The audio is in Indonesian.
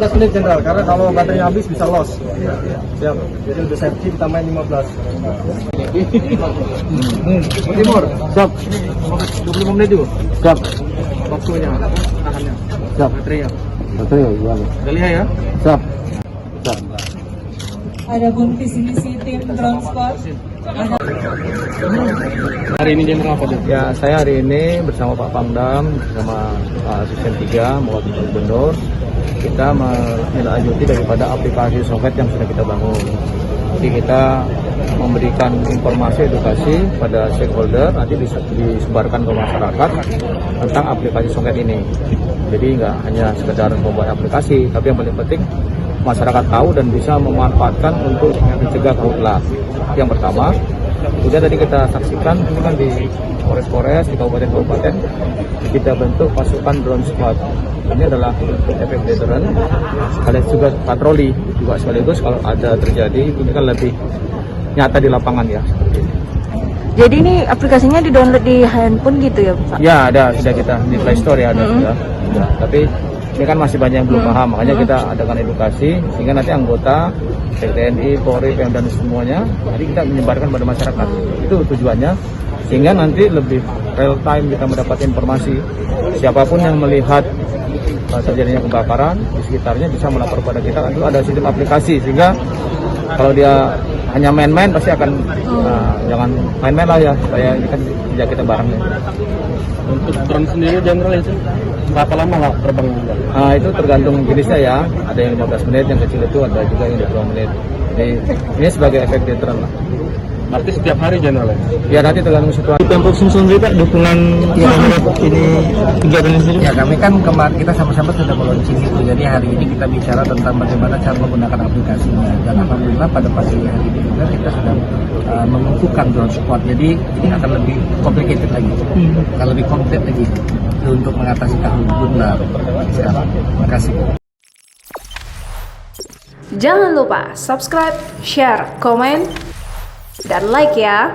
15 menit Jenderal, karena kalau baterainya habis bisa loss. Siap. Jadi untuk safety kita main 15. Timur, siap. 25 menit dulu. Siap. Waktunya, tahannya. Siap. Baterainya. Baterai gimana? Udah lihat ya? Siap. Siap. Adapun visi misi tim drone squad. Hari ini Jenderal apa? Ya, saya hari ini bersama Pak Pangdam, bersama Pak Asisten 3, mewakili Gubernur, kita menindaklanjuti daripada aplikasi Sovet yang sudah kita bangun. Jadi kita memberikan informasi edukasi pada stakeholder, nanti disebarkan ke masyarakat tentang aplikasi Sovet ini. Jadi nggak hanya sekedar membuat aplikasi, tapi yang paling penting masyarakat tahu dan bisa memanfaatkan untuk mencegah karhutlah. Yang pertama, kemudian tadi kita saksikan ini kan di Polres-Polres, di kabupaten-kabupaten kita bentuk pasukan drone squad. Ini adalah efek deterrent, sekaligus juga patroli juga sekaligus kalau ada terjadi ini kan lebih nyata di lapangan ya. Jadi ini aplikasinya di-download di handphone gitu ya Pak? Ya ada, sudah kita di Play Store ya ada sudah. Ya, tapi ini kan masih banyak yang belum paham, makanya kita adakan edukasi sehingga nanti anggota TNI, Polri, Pem dan semuanya nanti kita menyebarkan pada masyarakat. Itu tujuannya sehingga nanti lebih real time kita mendapat informasi. Siapapun yang melihat terjadinya kebakaran di sekitarnya bisa melapor pada kita. Itu ada sistem aplikasi sehingga kalau dia hanya main-main pasti akan jangan main-main lah ya, supaya ini kan kerja kita bareng ya. Untuk drone sendiri Jenderal itu berapa lama lah terbang? Itu tergantung jenisnya ya, ada yang 15 menit, yang kecil itu ada juga yang 20 menit. Jadi ini sebagai efek deterrent lah. Berarti setiap hari Jenderal ya? Nanti tergantung situasi. Pemprov Sumsel juga dukungan ini kegiatan ini sendiri? Ya kami kan kemarin kita sama-sama sudah meluncing itu. Jadi hari ini kita bicara tentang bagaimana cara menggunakan aplikasinya. Dan alhamdulillah pada pagi hari ini juga kita sudah mengukuhkan drone squad. Jadi ini akan lebih complicated lagi, akan lebih komplit lagi untuk mengatasi karhutlah sekarang. Terima kasih. Jangan lupa subscribe, share, komen, dan like ya.